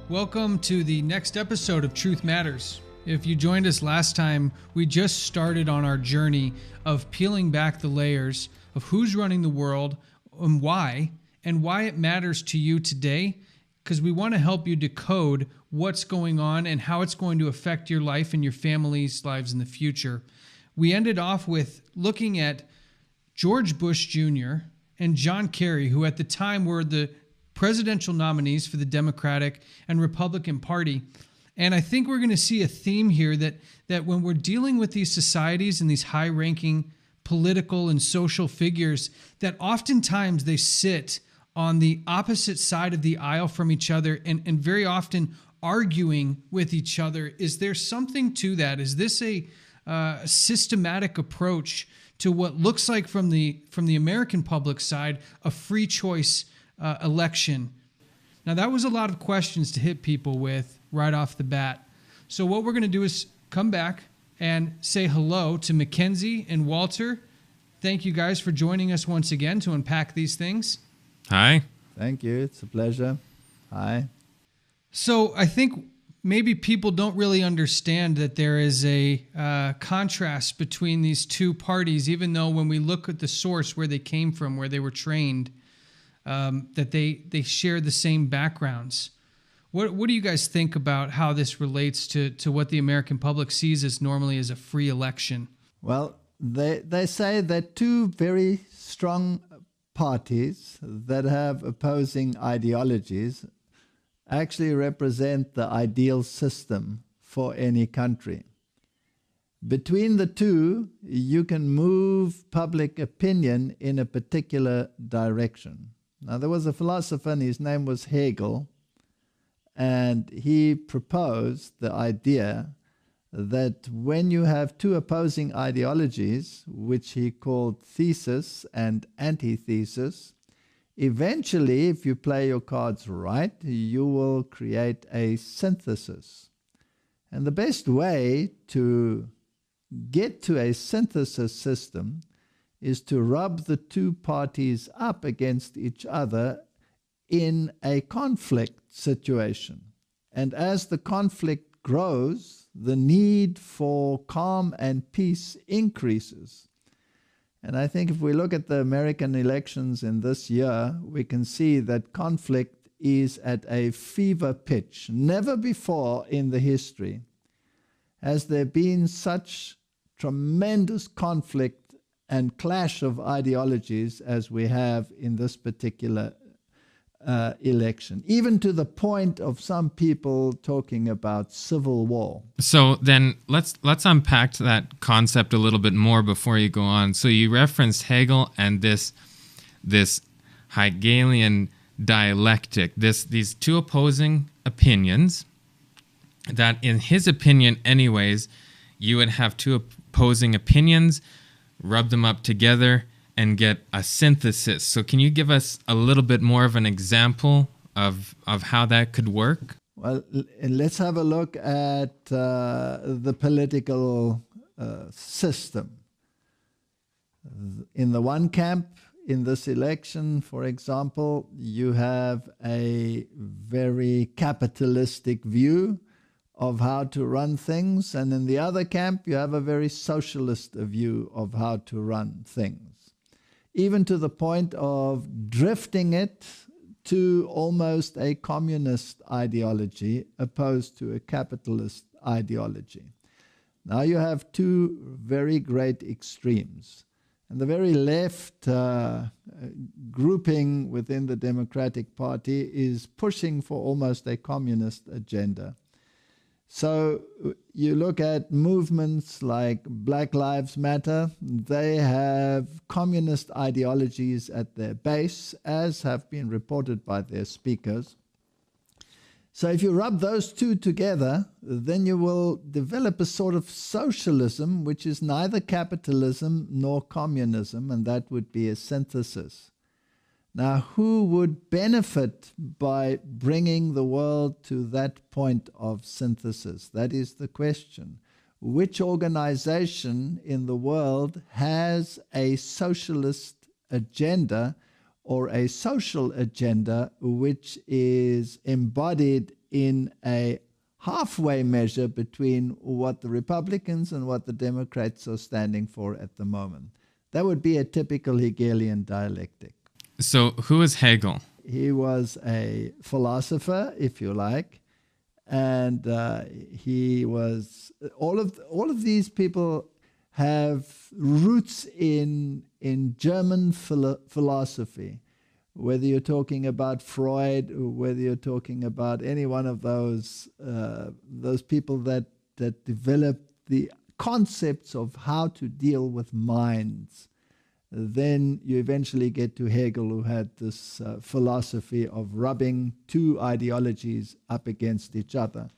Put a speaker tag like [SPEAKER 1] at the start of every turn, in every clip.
[SPEAKER 1] Welcome to the next episode of Truth Matters. If you joined us last time, we just started on our journey of peeling back the layers of who's running the world and why it matters to you today, because we want to help you decode what's going on and how it's going to affect your life and your family's lives in the future. We ended off with looking at George Bush Jr. and John Kerry, who at the time were the presidential nominees for the Democratic and Republican Party. And I think we're going to see a theme here that when we're dealing with these societies and these high-ranking political and social figures, that oftentimes they sit on the opposite side of the aisle from each other and very often arguing with each other. Is there something to that? Is this a systematic approach to what looks like from the American public side a free choice election? Now, that was a lot of questions to hit people with right off the bat. So what we're going to do is come back and say hello to Mackenzie and Walter. Thank you guys for joining us once again to unpack these things.
[SPEAKER 2] Hi.
[SPEAKER 3] Thank you. It's a pleasure. Hi.
[SPEAKER 1] So I think maybe people don't really understand that there is a contrast between these two parties, even though when we look at the source, where they came from, where they were trained, that they share the same backgrounds. What do you guys think about how this relates to what the American public sees as normally as a free election?
[SPEAKER 3] Well, they say that two very strong parties that have opposing ideologies actually represent the ideal system for any country. Between the two, you can move public opinion in a particular direction. Now, there was a philosopher, and his name was Hegel, and he proposed the idea that when you have two opposing ideologies, which he called thesis and antithesis, eventually, if you play your cards right, you will create a synthesis. And the best way to get to a synthesis system is to rub the two parties up against each other in a conflict situation. And as the conflict grows, the need for calm and peace increases. And I think if we look at the American elections in this year, we can see that conflict is at a fever pitch. Never before in the history has there been such tremendous conflict and clash of ideologies as we have in this particular election, even to the point of some people talking about civil war.
[SPEAKER 2] So then let's unpack that concept a little bit more before you go on. So you referenced Hegel and this Hegelian dialectic, these two opposing opinions that, in his opinion anyways, you would have two opposing opinions, rub them up together, and get a synthesis. So can you give us a little bit more of an example of how that could work?
[SPEAKER 3] Well, let's have a look at the political system. In the one camp, in this election, for example, you have a very capitalistic view of how to run things, and in the other camp, you have a very socialist view of how to run things, even to the point of drifting it to almost a communist ideology opposed to a capitalist ideology. Now you have two very great extremes. And the very left grouping within the Democratic Party is pushing for almost a communist agenda. So you look at movements like Black Lives Matter, they have communist ideologies at their base, as have been reported by their speakers. So if you rub those two together, then you will develop a sort of socialism, which is neither capitalism nor communism, and that would be a synthesis. Now, who would benefit by bringing the world to that point of synthesis? That is the question. Which organization in the world has a socialist agenda or a social agenda which is embodied in a halfway measure between what the Republicans and what the Democrats are standing for at the moment. That would be a typical Hegelian dialectic.
[SPEAKER 2] So who is Hegel?
[SPEAKER 3] He was a philosopher, if you like, and he was all of these people have roots in German philosophy. Whether you're talking about Freud, or whether you're talking about any one of those people that developed the concepts of how to deal with minds, then you eventually get to Hegel, who had this philosophy of rubbing two ideologies up against each other.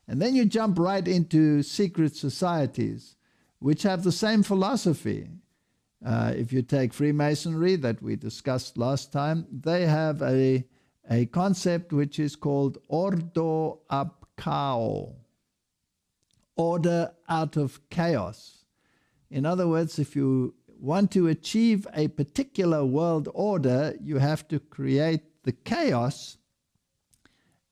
[SPEAKER 3] And then you jump right into secret societies, which have the same philosophy. If you take Freemasonry that we discussed last time, they have a concept which is called ordo ab chaos, order out of chaos. In other words, if you want to achieve a particular world order, you have to create the chaos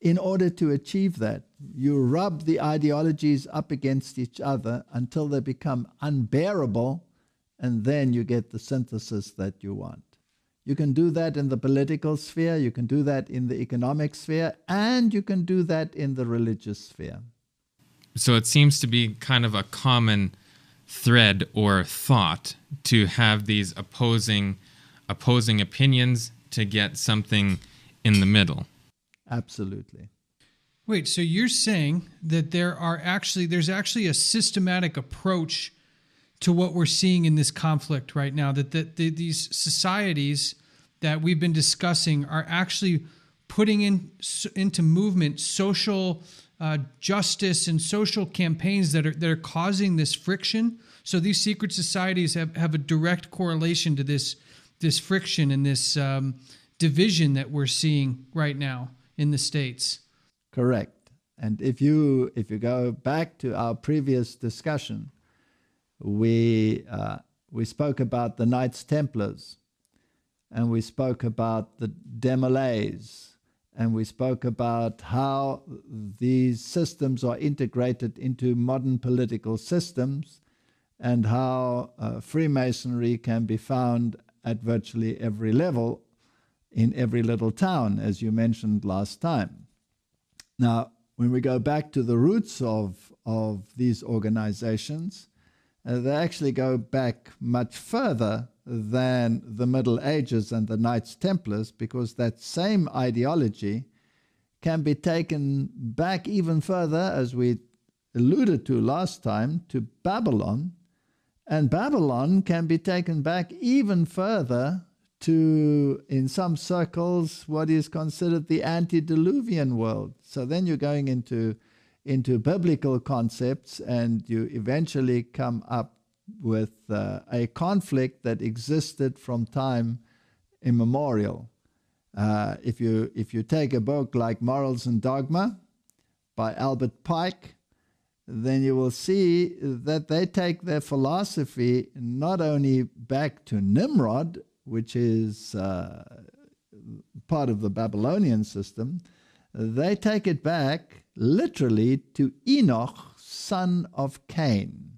[SPEAKER 3] in order to achieve that. You rub the ideologies up against each other until they become unbearable, and then you get the synthesis that you want. You can do that in the political sphere, you can do that in the economic sphere, and you can do that in the religious sphere.
[SPEAKER 2] So it seems to be kind of a common thread or thought to have these opposing opinions to get something in the middle.
[SPEAKER 3] Absolutely.
[SPEAKER 1] Wait, so you're saying that there's actually a systematic approach to what we're seeing in this conflict right now, that these societies that we've been discussing are actually putting into movement social justice and social campaigns that are causing this friction. So these secret societies have a direct correlation to this friction and this division that we're seeing right now in the States.
[SPEAKER 3] Correct. And if you go back to our previous discussion, we spoke about the Knights Templars, and we spoke about the Demolays, and we spoke about how these systems are integrated into modern political systems, and how Freemasonry can be found at virtually every level in every little town, as you mentioned last time. Now, when we go back to the roots of these organizations, they actually go back much further than the Middle Ages and the Knights Templars, because that same ideology can be taken back even further, as we alluded to last time, to Babylon. And Babylon can be taken back even further to, in some circles, what is considered the antediluvian world. So then you're going into biblical concepts, and you eventually come up with a conflict that existed from time immemorial. If you take a book like Morals and Dogma by Albert Pike, then you will see that they take their philosophy not only back to Nimrod, which is part of the Babylonian system, they take it back literally to Enoch, son of Cain.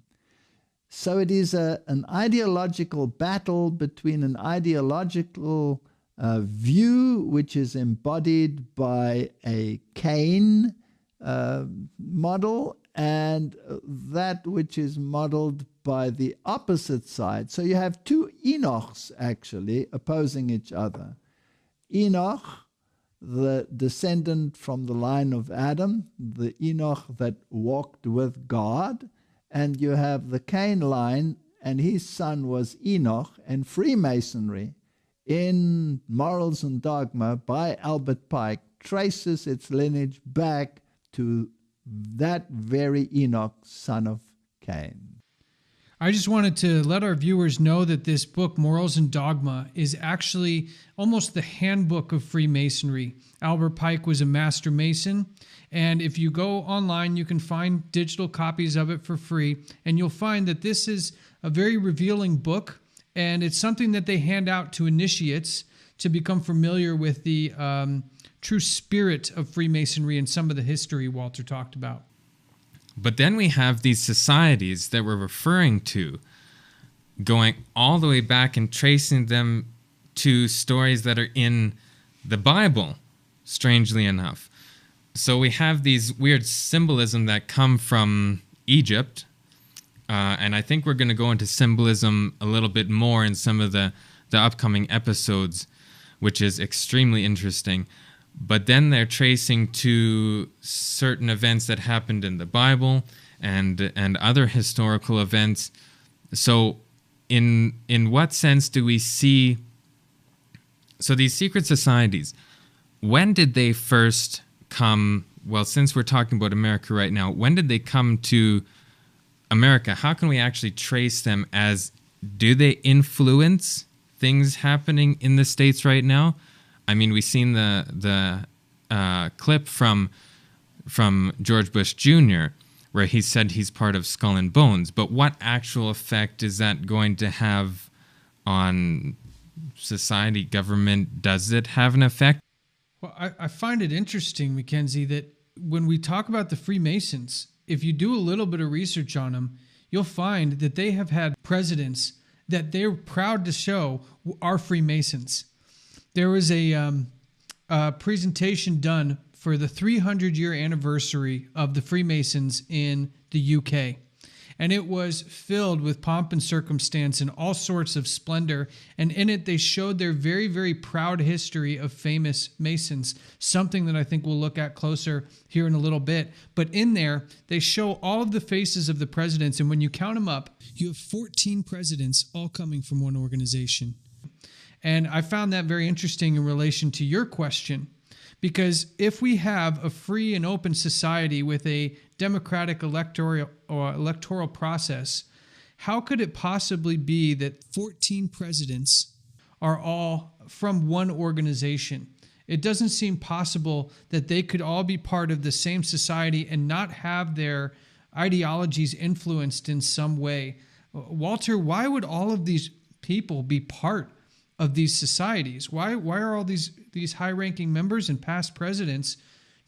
[SPEAKER 3] So it is an ideological battle between an ideological view which is embodied by a Cain model, and that which is modeled by the opposite side. So you have two Enochs actually opposing each other. Enoch, the descendant from the line of Adam, the Enoch that walked with God, and you have the Cain line, and his son was Enoch. And Freemasonry, in Morals and Dogma by Albert Pike, traces its lineage back to that very Enoch, son of Cain.
[SPEAKER 1] I just wanted to let our viewers know that this book, Morals and Dogma, is actually almost the handbook of Freemasonry. Albert Pike was a master Mason, and if you go online, you can find digital copies of it for free, and you'll find that this is a very revealing book, and it's something that they hand out to initiates to become familiar with the true spirit of Freemasonry and some of the history Walter talked about.
[SPEAKER 2] But then we have these societies that we're referring to, going all the way back and tracing them to stories that are in the Bible, strangely enough. So we have these weird symbolism that come from Egypt, and I think we're going to go into symbolism a little bit more in some of the upcoming episodes, which is extremely interesting. But then they're tracing to certain events that happened in the Bible and other historical events. So in what sense do we see... So these secret societies, when did they first come... Well, since we're talking about America right now, when did they come to America? How can we actually trace them as... Do they influence things happening in the States right now? I mean, we've seen the clip from George Bush Jr., where he said he's part of Skull and Bones. But what actual effect is that going to have on society, government? Does it have an effect?
[SPEAKER 1] Well, I find it interesting, Mackenzie, that when we talk about the Freemasons, if you do a little bit of research on them, you'll find that they have had presidents that they're proud to show are Freemasons. There was a presentation done for the 300-year anniversary of the Freemasons in the UK. And it was filled with pomp and circumstance and all sorts of splendor. And in it, they showed their very, very proud history of famous Masons, something that I think we'll look at closer here in a little bit. But in there, they show all of the faces of the presidents. And when you count them up, you have 14 presidents all coming from one organization. And I found that very interesting in relation to your question, because if we have a free and open society with a democratic electoral process, how could it possibly be that 14 presidents are all from one organization? It doesn't seem possible that they could all be part of the same society and not have their ideologies influenced in some way. Walter, why would all of these people be part of these societies? Why are all these high-ranking members and past presidents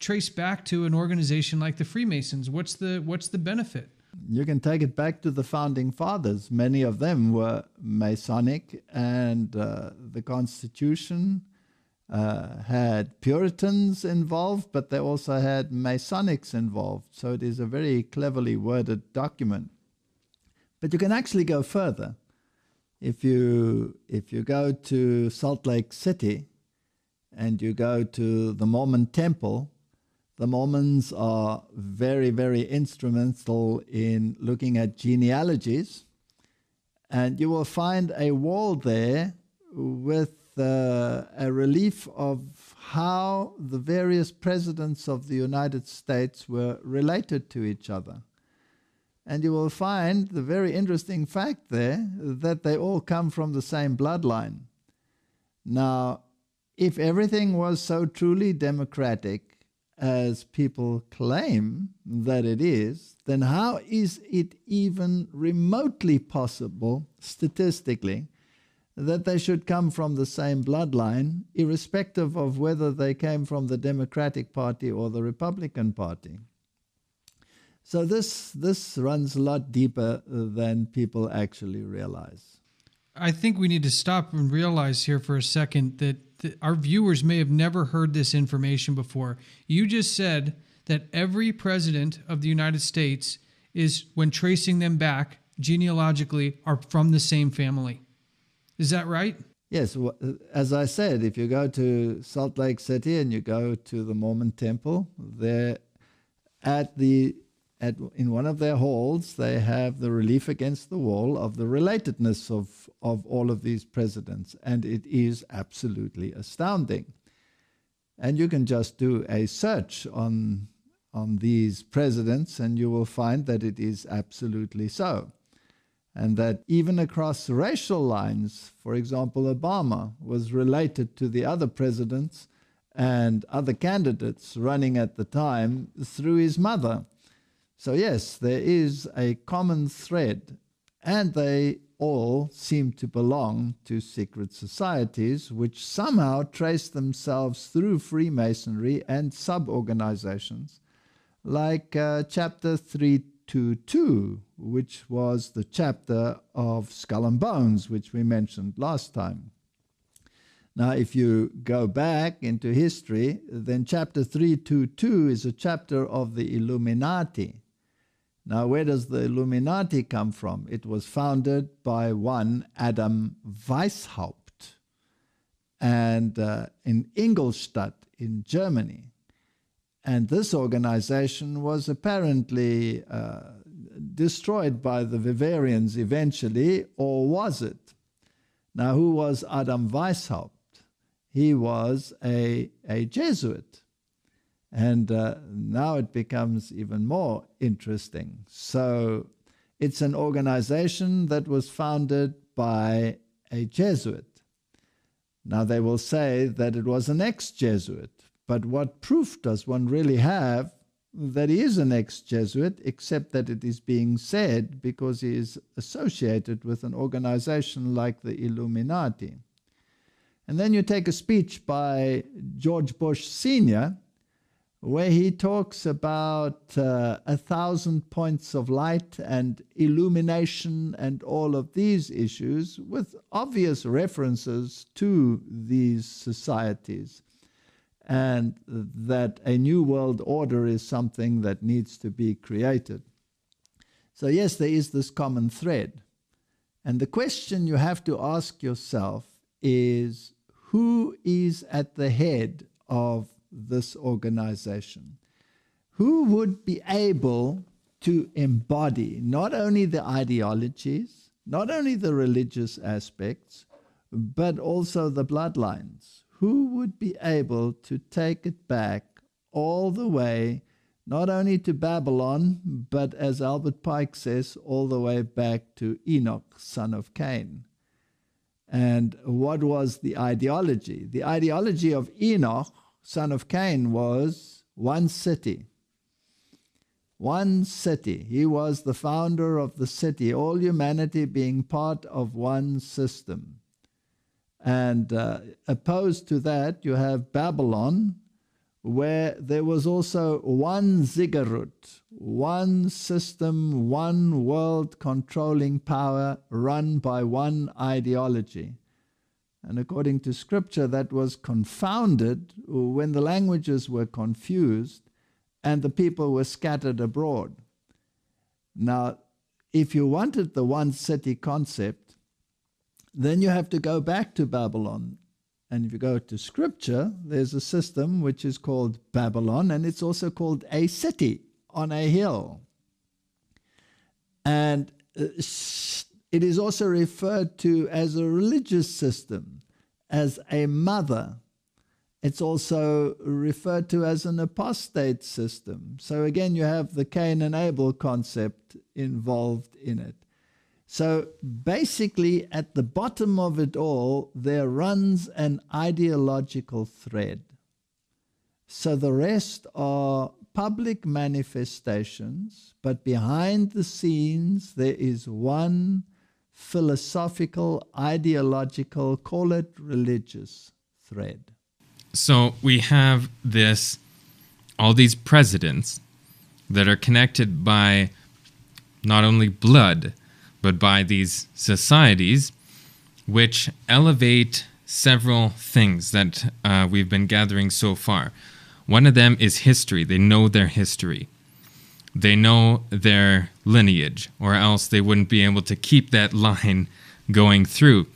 [SPEAKER 1] traced back to an organization like the Freemasons? What's the benefit?
[SPEAKER 3] You can take it back to the founding fathers. Many of them were Masonic, and the Constitution had Puritans involved, but they also had Masonics involved. So it is a very cleverly worded document. But you can actually go further. If you go to Salt Lake City and you go to the Mormon temple, the Mormons are very, very instrumental in looking at genealogies. And you will find a wall there with a relief of how the various presidents of the United States were related to each other. And you will find the very interesting fact there that they all come from the same bloodline. Now, if everything was so truly democratic as people claim that it is, then how is it even remotely possible, statistically, that they should come from the same bloodline, irrespective of whether they came from the Democratic Party or the Republican Party? So this runs a lot deeper than people actually realize.
[SPEAKER 1] I think we need to stop and realize here for a second that our viewers may have never heard this information before. You just said that every president of the United States is, when tracing them back genealogically, are from the same family. Is that right?
[SPEAKER 3] Yes. As I said, if you go to Salt Lake City and you go to the Mormon temple, they're in one of their halls, they have the relief against the wall of the relatedness of all of these presidents. And it is absolutely astounding. And you can just do a search on these presidents and you will find that it is absolutely so. And that even across racial lines, for example, Obama was related to the other presidents and other candidates running at the time through his mother. So yes, there is a common thread, and they all seem to belong to secret societies, which somehow trace themselves through Freemasonry and sub-organizations, like chapter 322, which was the chapter of Skull and Bones, which we mentioned last time. Now, if you go back into history, then chapter 322 is a chapter of the Illuminati. Now, where does the Illuminati come from? It was founded by one Adam Weishaupt and in Ingolstadt in Germany. And this organization was apparently destroyed by the Bavarians eventually, or was it? Now, who was Adam Weishaupt? He was a Jesuit. And now it becomes even more interesting. So it's an organization that was founded by a Jesuit. Now they will say that it was an ex-Jesuit, but what proof does one really have that he is an ex-Jesuit, except that it is being said because he is associated with an organization like the Illuminati? And then you take a speech by George Bush Sr., where he talks about 1,000 points of light and illumination and all of these issues, with obvious references to these societies, and that a new world order is something that needs to be created. So yes, there is this common thread. And the question you have to ask yourself is, who is at the head of this organization? Who would be able to embody not only the ideologies, not only the religious aspects, but also the bloodlines? Who would be able to take it back all the way, not only to Babylon, but as Albert Pike says, all the way back to Enoch, son of Cain? And what was the ideology? The ideology of Enoch, son of Cain, was one city. One city. He was the founder of the city, all humanity being part of one system. And opposed to that, you have Babylon, where there was also one ziggurat, one system, one world controlling power run by one ideology. And according to scripture, that was confounded when the languages were confused and the people were scattered abroad. Now, if you wanted the one city concept, then you have to go back to Babylon. And if you go to scripture, there's a system which is called Babylon, and it's also called a city on a hill. And it is also referred to as a religious system, as a mother. It's also referred to as an apostate system. So again, you have the Cain and Abel concept involved in it. So basically, at the bottom of it all, there runs an ideological thread. So the rest are public manifestations, but behind the scenes, there is one philosophical, ideological, call it religious thread.
[SPEAKER 2] So we have all these presidents that are connected by not only blood, but by these societies, which elevate several things that we've been gathering so far. One of them is history. They know their history. They know their lineage, or else they wouldn't be able to keep that line going through.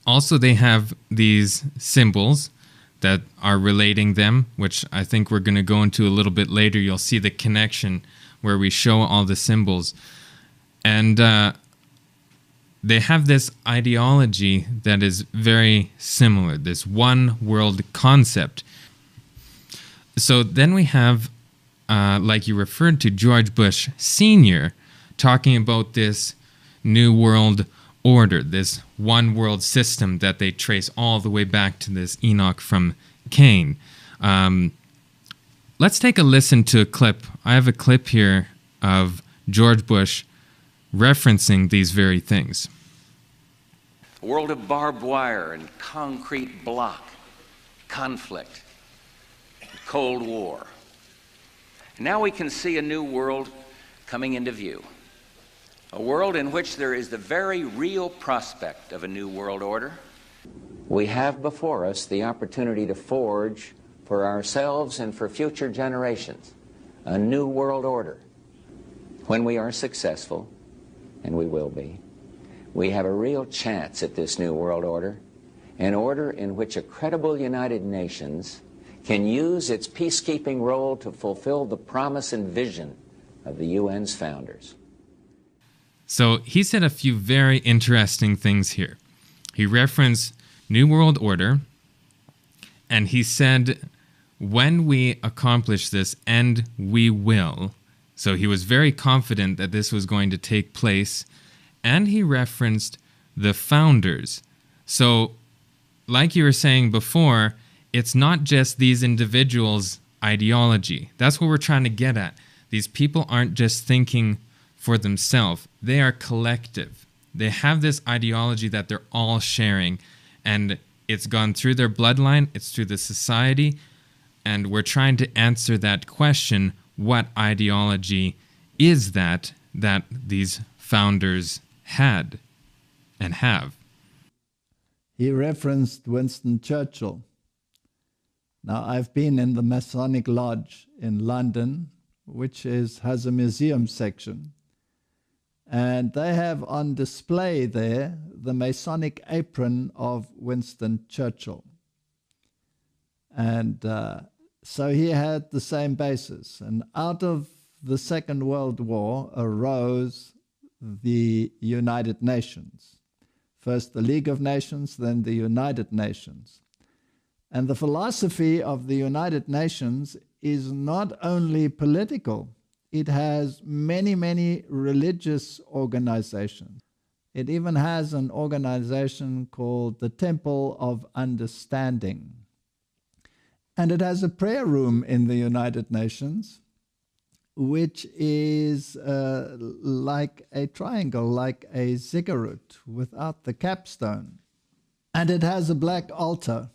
[SPEAKER 2] Also, they have these symbols that are relating them, which I think we're going to go into a little bit later. You'll see the connection where we show all the symbols. And they have this ideology that is very similar, this one world concept. So then we have, like you referred to, George Bush Sr. talking about this new world order, this one world system that they trace all the way back to this Enoch from Cain. Let's take a listen to a clip. I have a clip here of George Bush referencing these very things.
[SPEAKER 4] A world of barbed wire and concrete block, conflict, and Cold War. And now we can see a new world coming into view. A world in which there is the very real prospect of a new world order.
[SPEAKER 5] We have before us the opportunity to forge for ourselves and for future generations a new world order. When we are successful, and we will be, we have a real chance at this new world order, an order in which a credible United Nations can use its peacekeeping role to fulfill the promise and vision of the UN's founders.
[SPEAKER 2] So he said a few very interesting things here. He referenced New World Order, and he said, when we accomplish this, and we will. So he was very confident that this was going to take place, and he referenced the founders. So, like you were saying before, it's not just these individuals' ideology. That's what we're trying to get at. These people aren't just thinking for themselves. They are collective. They have this ideology that they're all sharing, and it's gone through their bloodline, it's through the society, and we're trying to answer that question, what ideology is that these founders had and have?
[SPEAKER 3] He referenced Winston Churchill. Now, I've been in the Masonic Lodge in London, which has a museum section. And they have on display there the Masonic apron of Winston Churchill. And so he had the same basis. And out of the Second World War arose the United Nations. First the League of Nations, then the United Nations. And the philosophy of the United Nations is not only political, it has many, many religious organizations. It even has an organization called the Temple of Understanding. And it has a prayer room in the United Nations, which is like a triangle, like a ziggurat without the capstone. And it has a black altar.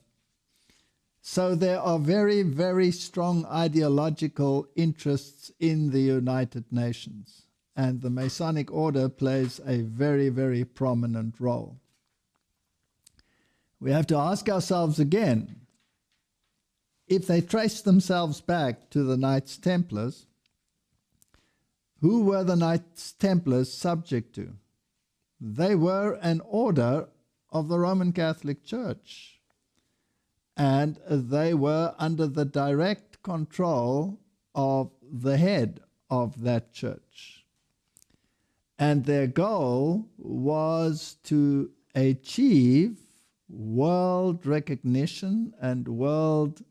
[SPEAKER 3] So there are very, very strong ideological interests in the United Nations. And the Masonic Order plays a very, very prominent role. We have to ask ourselves again, if they trace themselves back to the Knights Templars, who were the Knights Templars subject to? They were an order of the Roman Catholic Church, and they were under the direct control of the head of that church. And their goal was to achieve world recognition and world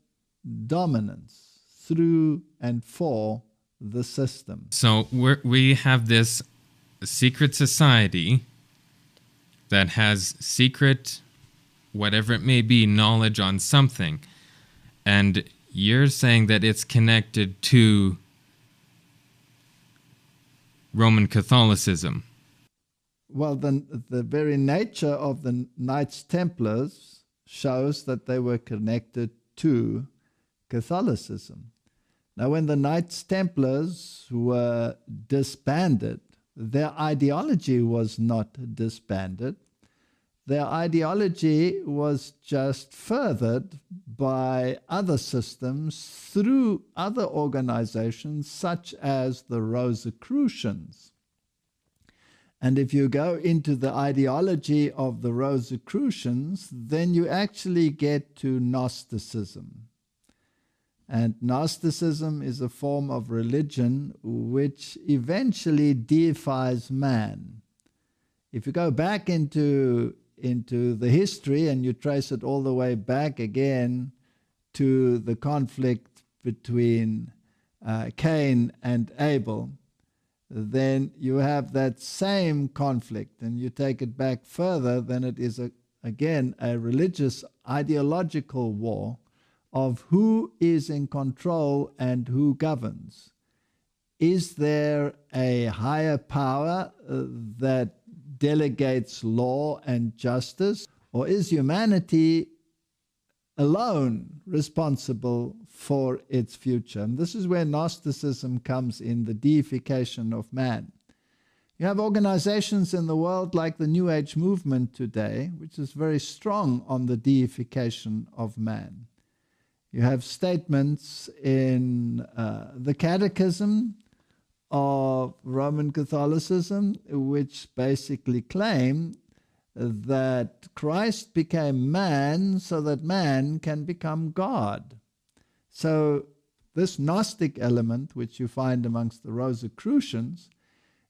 [SPEAKER 3] dominance through and for the system.
[SPEAKER 2] So we have this secret society that has secret, whatever it may be, knowledge on something. And you're saying that it's connected to Roman Catholicism.
[SPEAKER 3] Well, the very nature of the Knights Templars shows that they were connected to Catholicism. Now, when the Knights Templars were disbanded, their ideology was not disbanded. Their ideology was just furthered by other systems through other organizations, such as the Rosicrucians. And if you go into the ideology of the Rosicrucians, then you actually get to Gnosticism. And Gnosticism is a form of religion which eventually deifies man. If you go back into the history and you trace it all the way back again to the conflict between Cain and Abel, then you have that same conflict, and you take it back further, then it is again a religious ideological war of who is in control and who governs. Is there a higher power that delegates law and justice? Or is humanity alone responsible for its future? And this is where Gnosticism comes in, the deification of man. You have organizations in the world like the New Age movement today, which is very strong on the deification of man. You have statements in the Catechism of Roman Catholicism, which basically claim that Christ became man so that man can become God. So this Gnostic element, which you find amongst the Rosicrucians,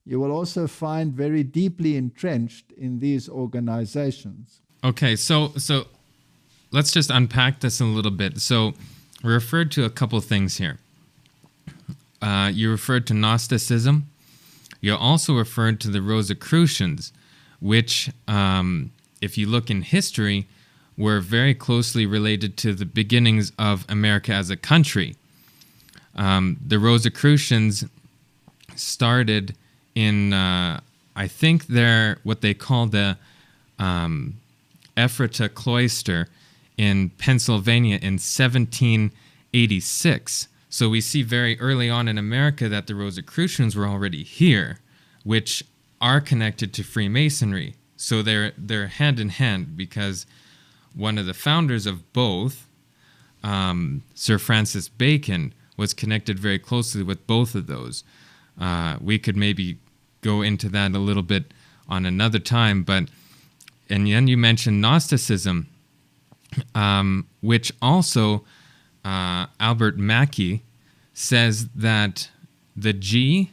[SPEAKER 3] you will also find very deeply entrenched in these organizations.
[SPEAKER 2] Okay, so let's just unpack this a little bit. So we referred to a couple things here. You referred to Gnosticism. You also referred to the Rosicrucians, which, if you look in history, were very closely related to the beginnings of America as a country. The Rosicrucians started in, I think they're what they call the Ephrata Cloister in Pennsylvania in 1786. So we see very early on in America that the Rosicrucians were already here, which are connected to Freemasonry. So they're hand in hand, because one of the founders of both, Sir Francis Bacon, was connected very closely with both of those. We could maybe go into that a little bit on another time, and then you mentioned Gnosticism, which also Albert Mackey says that the G,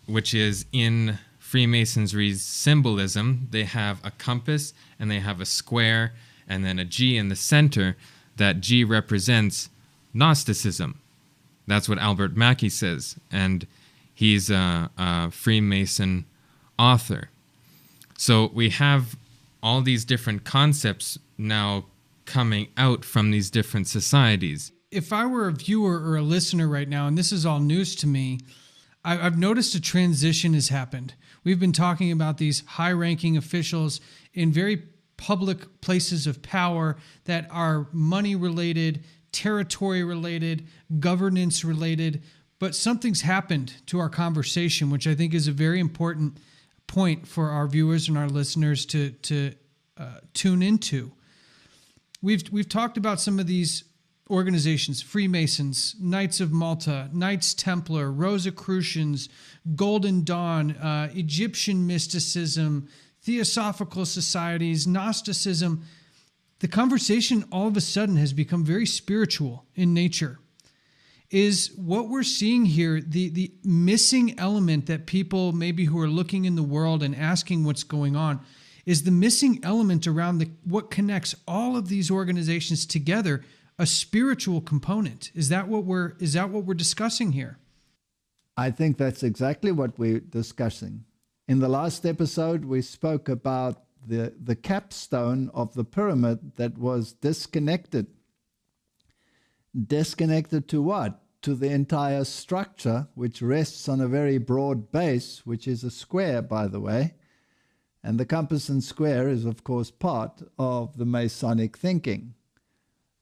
[SPEAKER 2] which is in Freemasonry's symbolism, they have a compass and they have a square and then a G in the center. That G represents Gnosticism. That's what Albert Mackey says, and he's a Freemason author. So we have all these different concepts now coming out from these different societies.
[SPEAKER 1] If I were a viewer or a listener right now, and this is all news to me, I've noticed a transition has happened. We've been talking about these high-ranking officials in very public places of power that are money-related, territory-related, governance-related, but something's happened to our conversation, which I think is a very important point for our viewers and our listeners to tune into. We've talked about some of these organizations: Freemasons, Knights of Malta, Knights Templar, Rosicrucians, Golden Dawn, Egyptian mysticism, Theosophical societies, Gnosticism. The conversation all of a sudden has become very spiritual in nature. Is what we're seeing here the missing element that people maybe who are looking in the world and asking what's going on, is the missing element around what connects all of these organizations together, a spiritual component? Is that what we're discussing here?
[SPEAKER 3] I think that's exactly what we're discussing. In the last episode, we spoke about the capstone of the pyramid that was disconnected. Disconnected to what? To the entire structure, which rests on a very broad base, which is a square, by the way. And the compass and square is, of course, part of the Masonic thinking.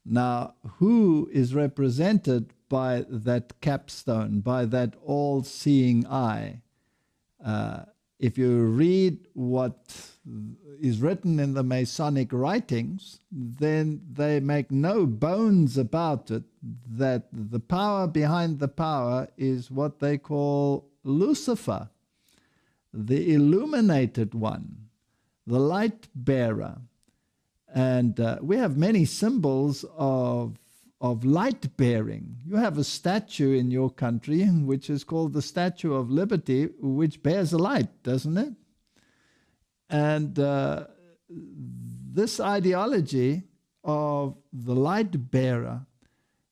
[SPEAKER 3] Now, who is represented by that capstone, by that all-seeing eye? If you read what is written in the Masonic writings, then they make no bones about it that the power behind the power is what they call Lucifer, the illuminated one, the light bearer. And we have many symbols of light bearing. You have a statue in your country which is called the Statue of Liberty, which bears a light, doesn't it? And this ideology of the light bearer,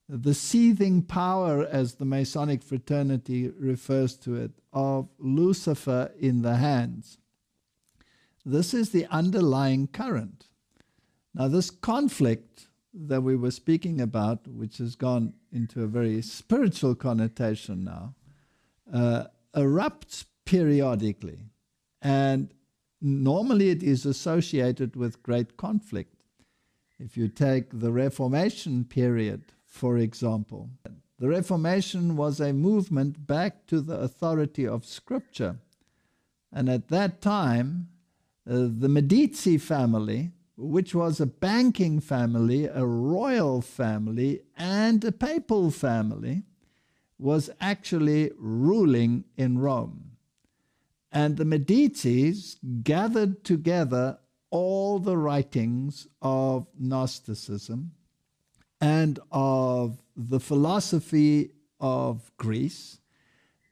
[SPEAKER 3] the seething power, as the Masonic fraternity refers to it, of Lucifer in the hands, this is the underlying current. Now, this conflict that we were speaking about, which has gone into a very spiritual connotation now, erupts periodically. And normally it is associated with great conflict. If you take the Reformation period, for example, the Reformation was a movement back to the authority of Scripture. And at that time, the Medici family, which was a banking family, a royal family, and a papal family, was actually ruling in Rome. And the Medicis gathered together all the writings of Gnosticism and of the philosophy of Greece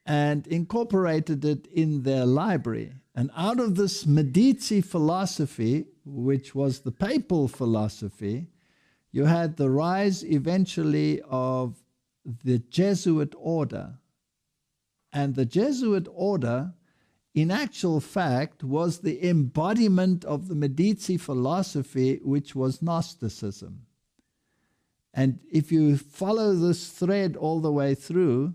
[SPEAKER 3] and incorporated it in their library. And out of this Medici philosophy, which was the papal philosophy, you had the rise eventually of the Jesuit order. And the Jesuit order, in actual fact, was the embodiment of the Medici philosophy, which was Gnosticism. And if you follow this thread all the way through,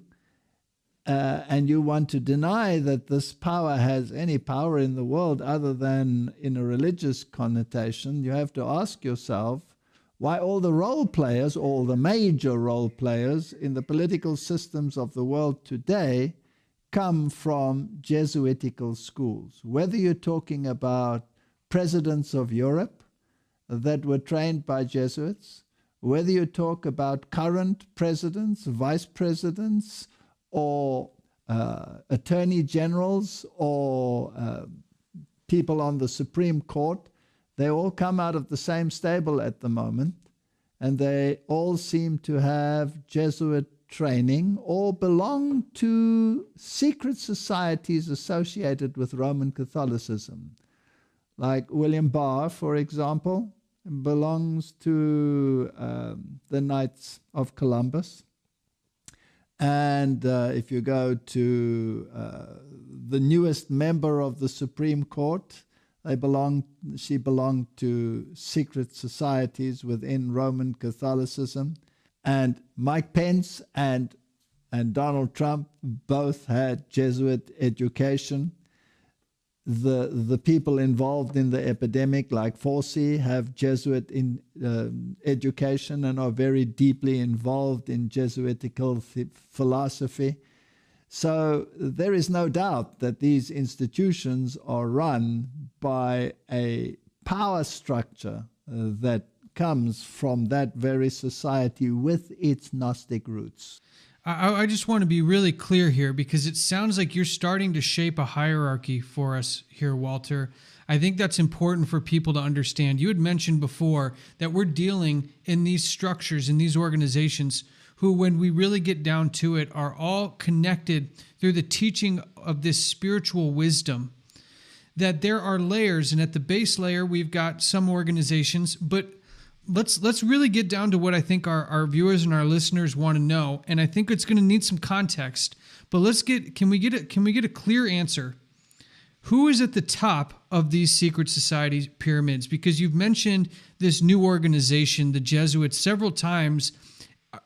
[SPEAKER 3] and you want to deny that this power has any power in the world other than in a religious connotation, you have to ask yourself why all the role players, all the major role players in the political systems of the world today come from Jesuitical schools. Whether you're talking about presidents of Europe that were trained by Jesuits, whether you talk about current presidents, vice presidents, or attorney generals, or people on the Supreme Court, they all come out of the same stable at the moment, and they all seem to have Jesuit training or belong to secret societies associated with Roman Catholicism. Like William Barr, for example, belongs to the Knights of Columbus. And if you go to the newest member of the Supreme Court, she belonged to secret societies within Roman Catholicism. And Mike Pence and Donald Trump both had Jesuit education. The people involved in the epidemic, like Fauci, have Jesuit education and are very deeply involved in Jesuitical philosophy. So there is no doubt that these institutions are run by a power structure that comes from that very society with its Gnostic roots.
[SPEAKER 1] I just want to be really clear here, because it sounds like you're starting to shape a hierarchy for us here, Walter. I think that's important for people to understand. You had mentioned before that we're dealing in these structures, in these organizations, who, when we really get down to it, are all connected through the teaching of this spiritual wisdom. That there are layers, and at the base layer, we've got some organizations, but let's really get down to what I think our viewers and our listeners want to know, and I think it's going to need some context. But can we get a clear answer? Who is at the top of these secret society pyramids? Because you've mentioned this new organization, the Jesuits, several times.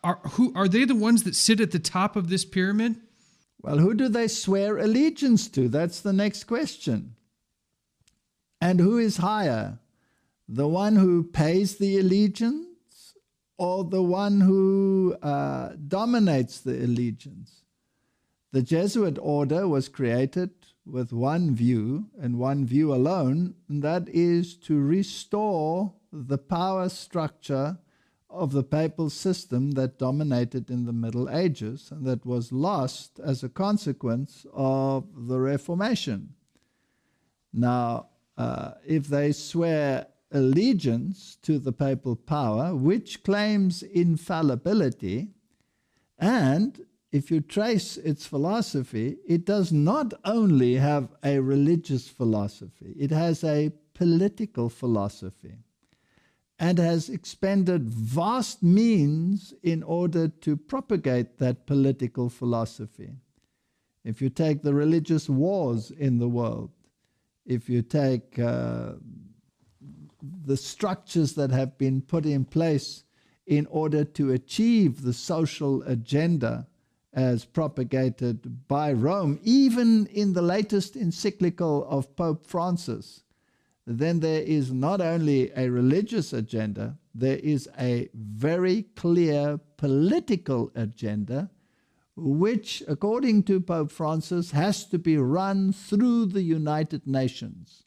[SPEAKER 1] Are they the ones that sit at the top of this pyramid?
[SPEAKER 3] Well, who do they swear allegiance to? That's the next question. And who is higher? The one who pays the allegiance, or the one who dominates the allegiance? The Jesuit order was created with one view, and one view alone, and that is to restore the power structure of the papal system that dominated in the Middle Ages, and that was lost as a consequence of the Reformation. Now, if they swear allegiance to the papal power, which claims infallibility, and if you trace its philosophy, it does not only have a religious philosophy, it has a political philosophy, and has expended vast means in order to propagate that political philosophy. If you take the religious wars in the world, if you take the structures that have been put in place in order to achieve the social agenda as propagated by Rome, even in the latest encyclical of Pope Francis, then there is not only a religious agenda, there is a very clear political agenda, which, according to Pope Francis, has to be run through the United Nations.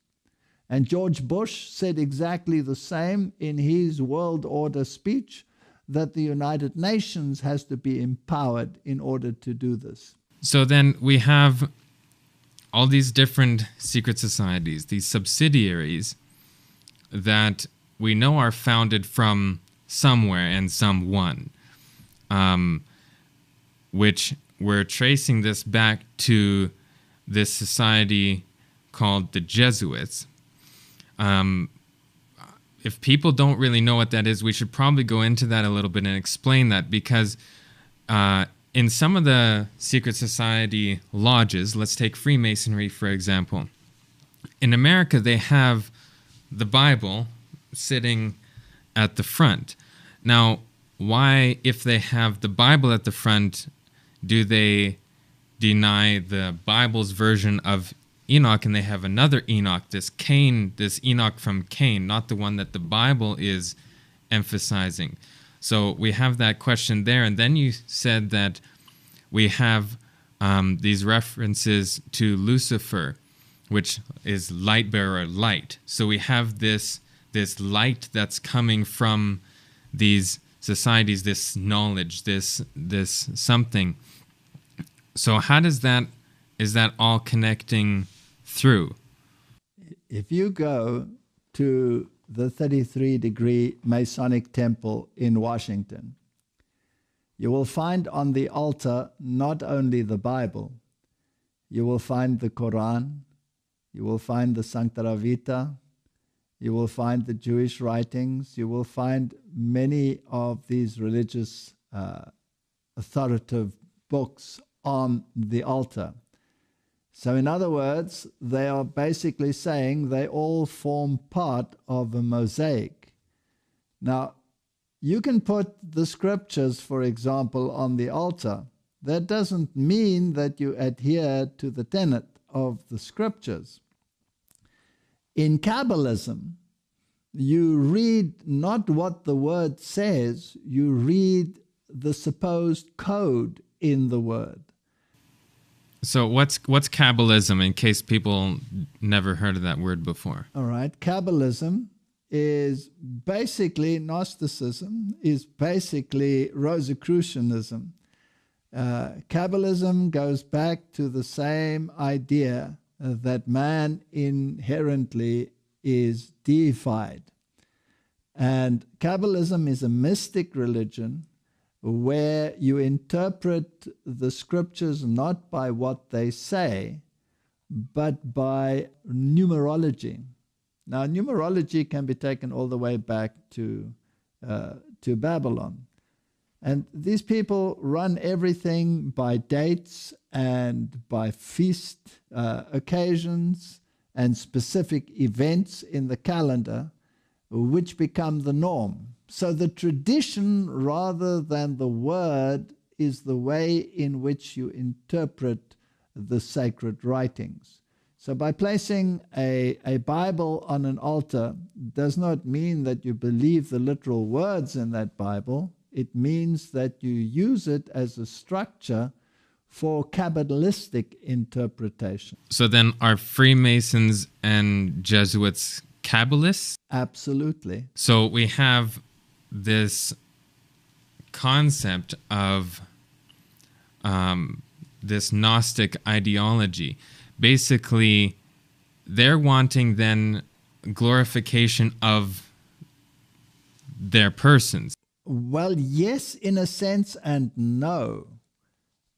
[SPEAKER 3] And George Bush said exactly the same in his World Order speech, that the United Nations has to be empowered in order to do this.
[SPEAKER 2] So then we have all these different secret societies, these subsidiaries that we know are founded from somewhere and someone, which we're tracing this back to this society called the Jesuits. If people don't really know what that is, we should probably go into that a little bit and explain that, because in some of the secret society lodges, let's take Freemasonry, for example. In America, they have the Bible sitting at the front. Now, why, if they have the Bible at the front, do they deny the Bible's version of Enoch, and they have another Enoch, this Enoch from Cain, not the one that the Bible is emphasizing? So we have that question there. And then you said that we have these references to Lucifer, which is light bearer, light. So we have this light that's coming from these societies, this knowledge, this something. So how is that all connecting through?
[SPEAKER 3] If you go to the 33-degree Masonic Temple in Washington, you will find on the altar not only the Bible, you will find the Quran, you will find the Sancta Vita, you will find the Jewish writings, you will find many of these religious authoritative books on the altar. So in other words, they are basically saying they all form part of a mosaic. Now, you can put the scriptures, for example, on the altar. That doesn't mean that you adhere to the tenet of the scriptures. In Kabbalism, you read not what the word says, you read the supposed code in the word.
[SPEAKER 2] So what's Kabbalism, in case people never heard of that word before?
[SPEAKER 3] All right. Kabbalism is basically Gnosticism, is basically Rosicrucianism. Kabbalism goes back to the same idea that man inherently is deified. And Kabbalism is a mystic religion where you interpret the scriptures not by what they say, but by numerology. Now, numerology can be taken all the way back to Babylon. And these people run everything by dates and by feast occasions and specific events in the calendar, which become the norm. So the tradition, rather than the word, is the way in which you interpret the sacred writings. So by placing a Bible on an altar does not mean that you believe the literal words in that Bible. It means that you use it as a structure for Kabbalistic interpretation.
[SPEAKER 2] So then are Freemasons and Jesuits Kabbalists?
[SPEAKER 3] Absolutely.
[SPEAKER 2] So we have this concept of this Gnostic ideology. Basically, they're wanting then glorification of their persons.
[SPEAKER 3] Well, yes, in a sense, and no.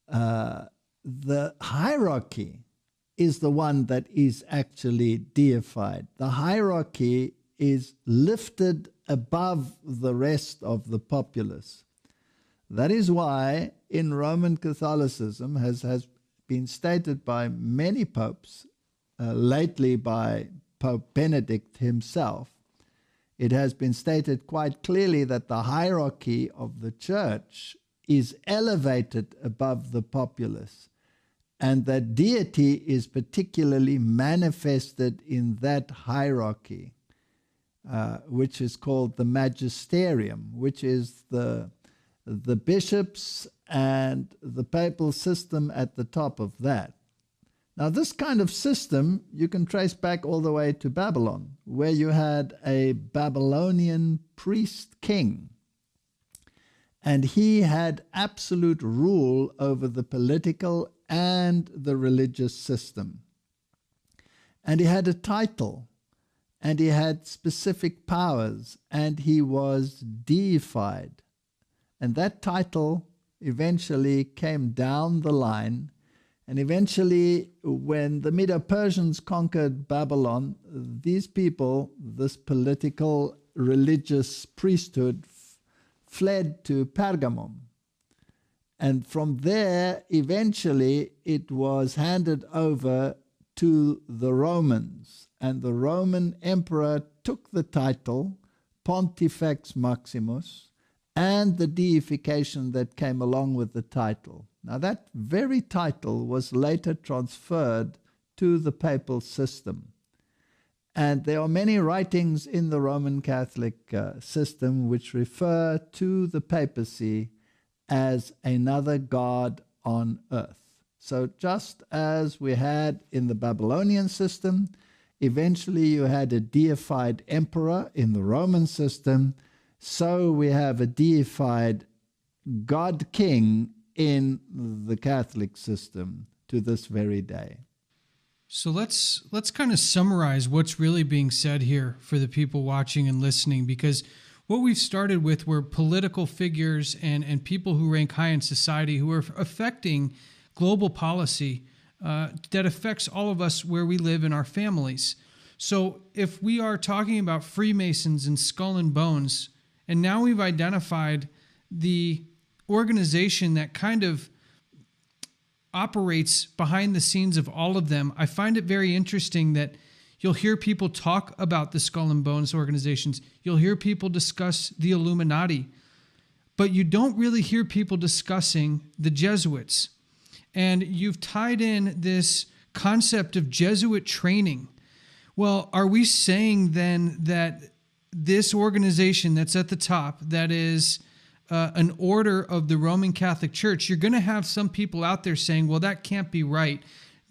[SPEAKER 3] The hierarchy is the one that is actually deified. The hierarchy is lifted above the rest of the populace. That is why in Roman Catholicism has been stated by many popes, lately by Pope Benedict himself, it has been stated quite clearly that the hierarchy of the church is elevated above the populace, and that deity is particularly manifested in that hierarchy, which is called the magisterium, which is the bishops and the papal system at the top of that. Now, this kind of system you can trace back all the way to Babylon, where you had a Babylonian priest king, and he had absolute rule over the political and the religious system. And he had a title, and he had specific powers, and he was deified. And that title eventually came down the line, and eventually when the Medo-Persians conquered Babylon, these people, this political religious priesthood, fled to Pergamum. And from there, eventually, it was handed over to the Romans. And the Roman emperor took the title Pontifex Maximus and the deification that came along with the title. Now, that very title was later transferred to the papal system. And there are many writings in the Roman Catholic system which refer to the papacy as another god on earth. So just as we had in the Babylonian system, eventually you had a deified emperor in the Roman system, so we have a deified god king in the Catholic system to this very day.
[SPEAKER 1] So let's kind of summarize what's really being said here for the people watching and listening, because what we've started with were political figures and people who rank high in society who are affecting global policy that affects all of us where we live in our families. So if we are talking about Freemasons and Skull and Bones, and now we've identified the organization that kind of operates behind the scenes of all of them, I find it very interesting that you'll hear people talk about the Skull and Bones organizations. You'll hear people discuss the Illuminati, but you don't really hear people discussing the Jesuits. And you've tied in this concept of Jesuit training. Well, are we saying then that this organization that's at the top, that is an order of the Roman Catholic Church, you're going to have some people out there saying, well, that can't be right.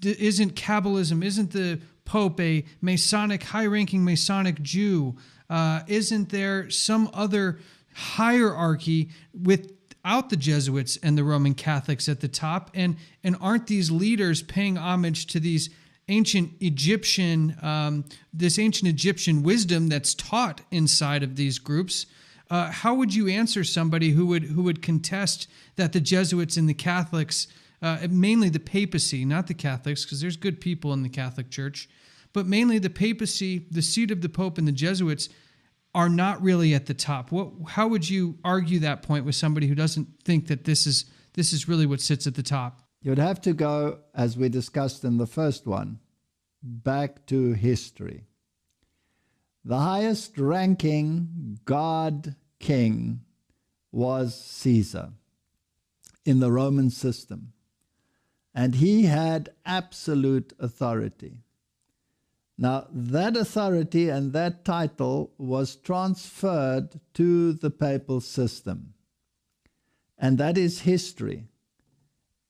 [SPEAKER 1] Isn't Kabbalism, isn't the Pope a Masonic, high-ranking Masonic Jew? Isn't there some other hierarchy without the Jesuits and the Roman Catholics at the top? And aren't these leaders paying homage to these ancient Egyptian, this ancient Egyptian wisdom that's taught inside of these groups? How would you answer somebody who would contest that the Jesuits and the Catholics, mainly the papacy, not the Catholics, because there's good people in the Catholic Church, but mainly the papacy, the seat of the Pope, and the Jesuits are not really at the top? How would you argue that point with somebody who doesn't think that this is really what sits at the top?
[SPEAKER 3] You'd have to go, as we discussed in the first one, back to history. The highest ranking god king was Caesar in the Roman system, and he had absolute authority. Now, that authority and that title was transferred to the papal system, and that is history.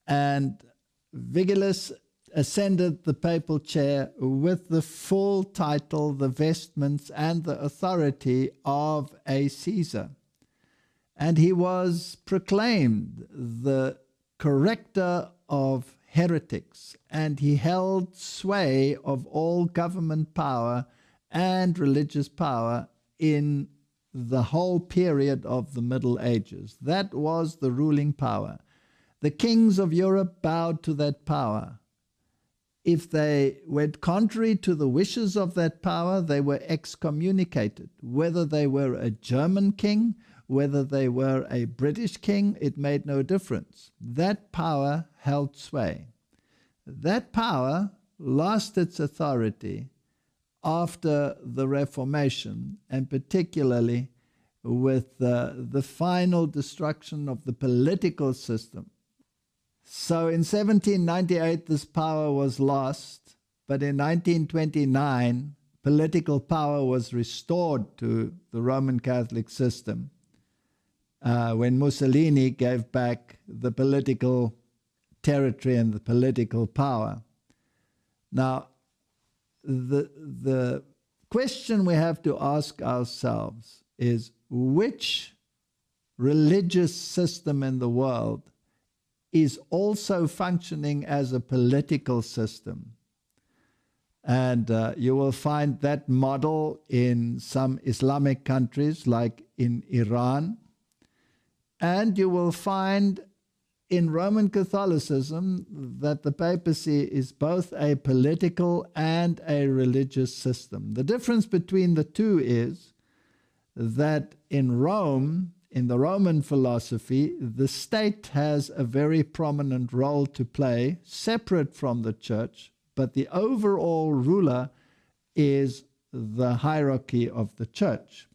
[SPEAKER 3] And Vigilus ascended the papal chair with the full title, the vestments, and the authority of a Caesar. And he was proclaimed the corrector of heretics, and he held sway of all government power and religious power in the whole period of the Middle Ages. That was the ruling power. The kings of Europe bowed to that power. If they went contrary to the wishes of that power, they were excommunicated. Whether they were a German king, whether they were a British king, it made no difference. That power held sway. That power lost its authority after the Reformation, and particularly with the final destruction of the political system. So in 1798, this power was lost, but in 1929, political power was restored to the Roman Catholic system when Mussolini gave back the political territory and the political power. Now, the question we have to ask ourselves is, which religious system in the world is also functioning as a political system? And you will find that model in some Islamic countries like in Iran. And you will find in Roman Catholicism that the papacy is both a political and a religious system. The difference between the two is that in Rome, in the Roman philosophy, the state has a very prominent role to play, separate from the church, but the overall ruler is the hierarchy of the church.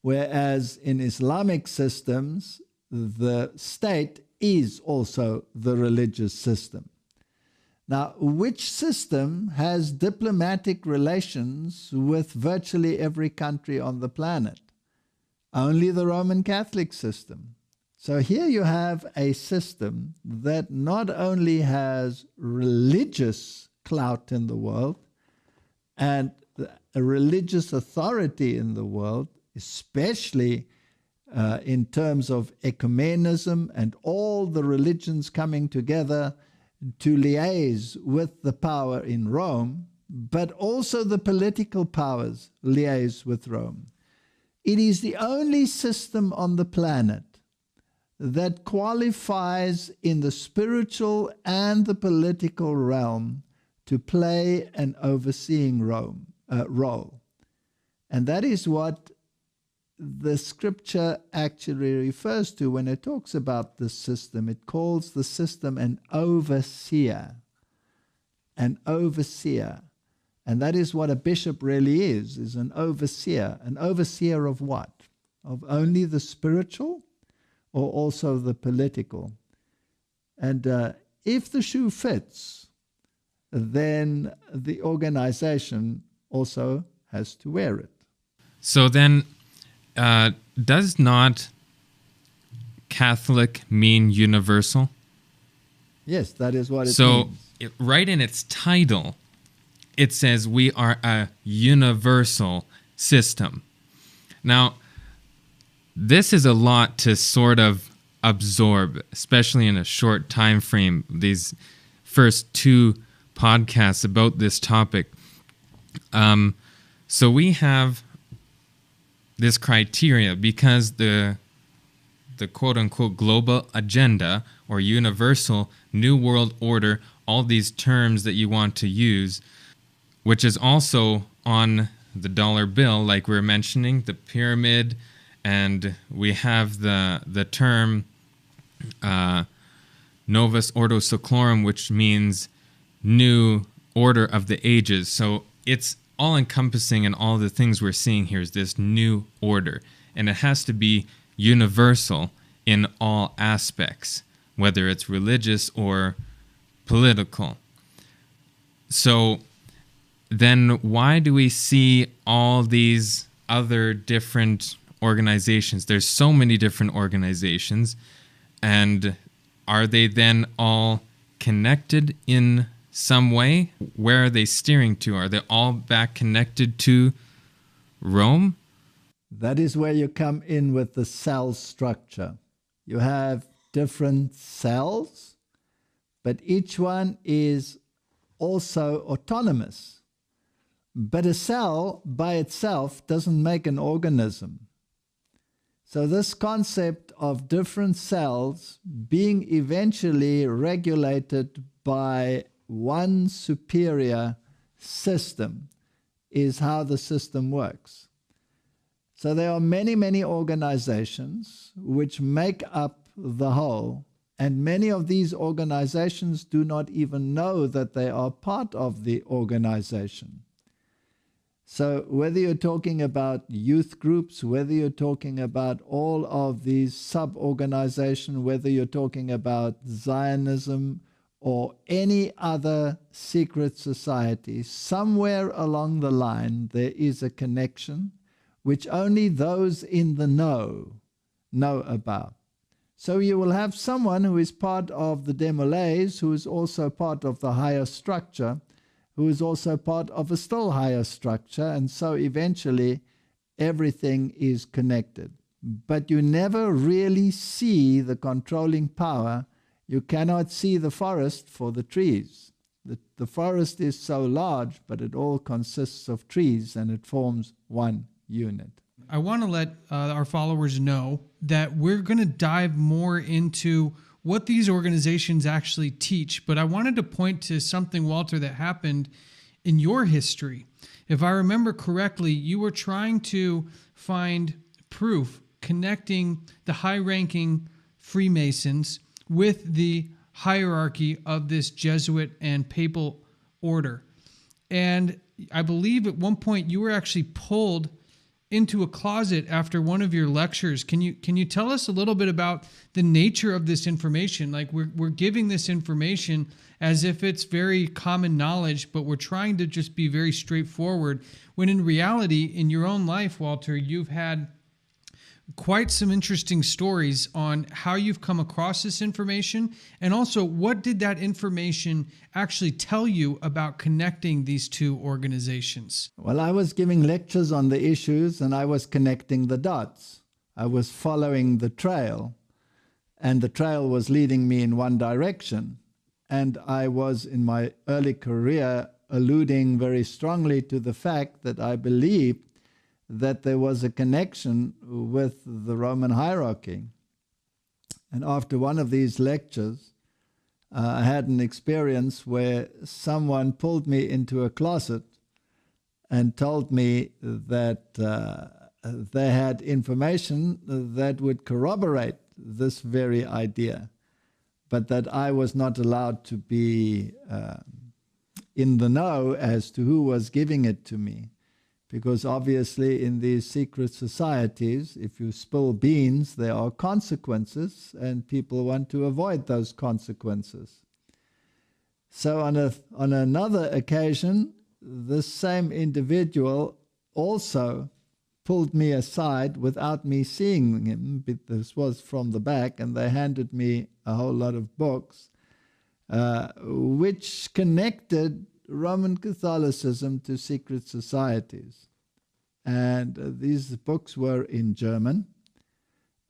[SPEAKER 3] Whereas in Islamic systems, the state is also the religious system. Now, which system has diplomatic relations with virtually every country on the planet? Only the Roman Catholic system. So here you have a system that not only has religious clout in the world and a religious authority in the world, especially in terms of ecumenism and all the religions coming together to liaise with the power in Rome, but also the political powers liaise with Rome. It is the only system on the planet that qualifies in the spiritual and the political realm to play an overseeing role. And that is what the scripture actually refers to when it talks about this system. It calls the system an overseer. An overseer. And that is what a bishop really is an overseer. An overseer of what? Of only the spiritual or also the political? And if the shoe fits, then the organization also has to wear it.
[SPEAKER 2] So then, does not Catholic mean universal?
[SPEAKER 3] Yes, that is what it means.
[SPEAKER 2] So, right in its title, it says we are a universal system. Now, this is a lot to sort of absorb, especially in a short time frame. These first two podcasts about this topic. So we have this criteria because the quote-unquote global agenda or universal new world order, all these terms that you want to use, which is also on the dollar bill, like we were mentioning, the pyramid, and we have the term Novus Ordo Seclorum, which means new order of the ages. So it's all-encompassing, and all the things we're seeing here is this new order. And it has to be universal in all aspects, whether it's religious or political. So then why do we see all these other different organizations? There's so many different organizations, and are they then all connected in some way? Where are they steering to? Are they all back connected to Rome?
[SPEAKER 3] That is where you come in with the cell structure. You have different cells, but each one is also autonomous. But a cell by itself doesn't make an organism. So this concept of different cells being eventually regulated by one superior system is how the system works. So there are many, many organizations which make up the whole, and many of these organizations do not even know that they are part of the organization. So whether you're talking about youth groups, whether you're talking about all of these sub-organizations, whether you're talking about Zionism or any other secret society, somewhere along the line there is a connection which only those in the know about. So you will have someone who is part of the Demolay, who is also part of the higher structure, who is also part of a still higher structure, and so eventually everything is connected. But you never really see the controlling power. You cannot see the forest for the trees. The forest is so large, but it all consists of trees, and it forms one unit.
[SPEAKER 1] I want to let our followers know that we're going to dive more into what these organizations actually teach, but I wanted to point to something, Walter, that happened in your history. If I remember correctly, you were trying to find proof connecting the high-ranking Freemasons with the hierarchy of this Jesuit and papal order. And I believe at one point you were actually pulled into a closet after one of your lectures. Can you tell us a little bit about the nature of this information? Like we're giving this information as if it's very common knowledge, but we're trying to just be very straightforward, when in reality, in your own life, Walter, you've had quite some interesting stories on how you've come across this information, and also what did that information actually tell you about connecting these two organizations?
[SPEAKER 3] Well, I was giving lectures on the issues and I was connecting the dots. I was following the trail, and the trail was leading me in one direction. And I was, in my early career, alluding very strongly to the fact that I believed that there was a connection with the Roman hierarchy. And after one of these lectures, I had an experience where someone pulled me into a closet and told me that they had information that would corroborate this very idea, but that I was not allowed to be in the know as to who was giving it to me. Because obviously in these secret societies, if you spill beans, there are consequences, and people want to avoid those consequences. So on another occasion, this same individual also pulled me aside without me seeing him. This was from the back, and they handed me a whole lot of books, which connected Roman Catholicism to secret societies. And these books were in German,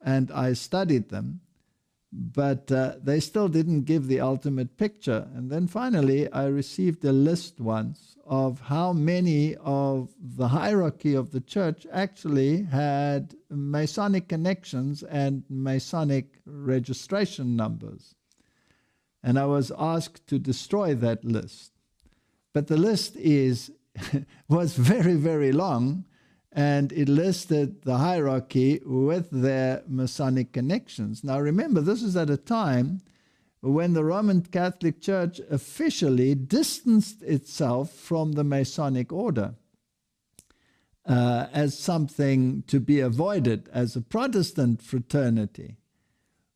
[SPEAKER 3] and I studied them, but they still didn't give the ultimate picture. And then finally I received a list once of how many of the hierarchy of the church actually had Masonic connections and Masonic registration numbers. And I was asked to destroy that list. But the list was very, very long, and it listed the hierarchy with their Masonic connections. Now remember, this is at a time when the Roman Catholic Church officially distanced itself from the Masonic order as something to be avoided, as a Protestant fraternity.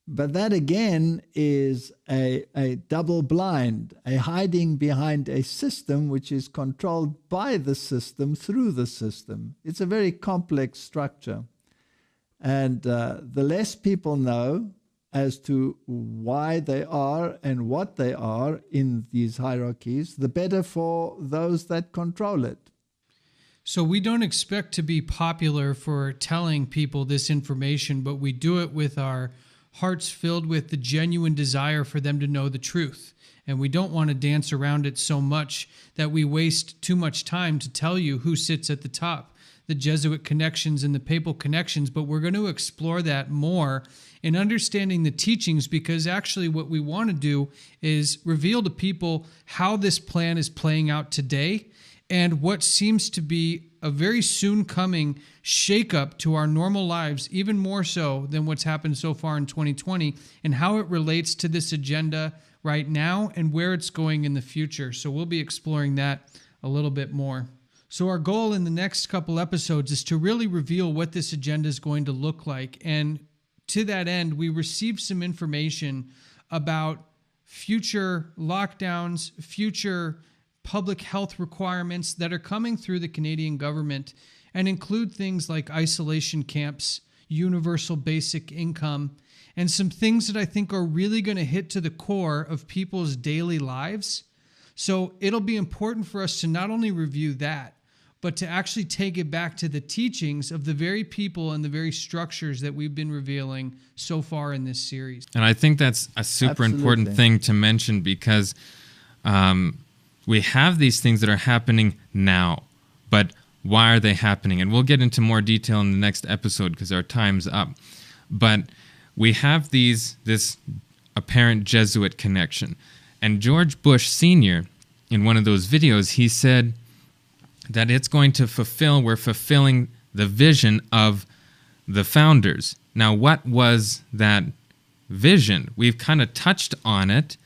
[SPEAKER 3] But that again is a double blind, a hiding behind a system which is controlled by the system through the system. It's a very complex structure. And the less people know as to why they are and what they are in these hierarchies, the better for those that control it.
[SPEAKER 1] So we don't expect to be popular for telling people this information, but we do it with our hearts filled with the genuine desire for them to know the truth. And we don't want to dance around it so much that we waste too much time to tell you who sits at the top, the Jesuit connections and the papal connections, but we're going to explore that more in understanding the teachings, because actually what we want to do is reveal to people how this plan is playing out today and what seems to be a very soon coming shakeup to our normal lives, even more so than what's happened so far in 2020, and how it relates to this agenda right now and where it's going in the future. So we'll be exploring that a little bit more. So our goal in the next couple episodes is to really reveal what this agenda is going to look like. And to that end, we received some information about future lockdowns, future public health requirements that are coming through the Canadian government and include things like isolation camps, universal basic income, and some things that I think are really going to hit to the core of people's daily lives. So it'll be important for us to not only review that, but to actually take it back to the teachings of the very people and the very structures that we've been revealing so far in this series.
[SPEAKER 2] And I think that's a super important thing to mention, because we have these things that are happening now, but why are they happening? And we'll get into more detail in the next episode because our time's up. But we have this apparent Jesuit connection. And George Bush Sr., in one of those videos, he said that we're fulfilling the vision of the founders. Now, what was that vision? We've kind of touched on it,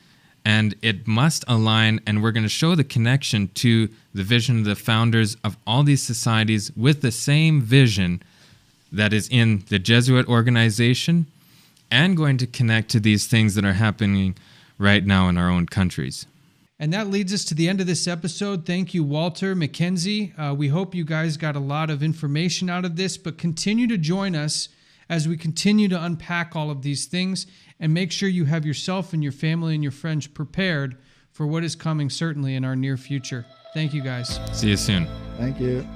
[SPEAKER 2] and it must align, and we're going to show the connection to the vision of the founders of all these societies with the same vision that is in the Jesuit organization, and going to connect to these things that are happening right now in our own countries.
[SPEAKER 1] And that leads us to the end of this episode. Thank you, Walter, Mackenzie. We hope you guys got a lot of information out of this, but continue to join us as we continue to unpack all of these things, and make sure you have yourself and your family and your friends prepared for what is coming certainly in our near future. Thank you, guys.
[SPEAKER 2] See you soon.
[SPEAKER 3] Thank you.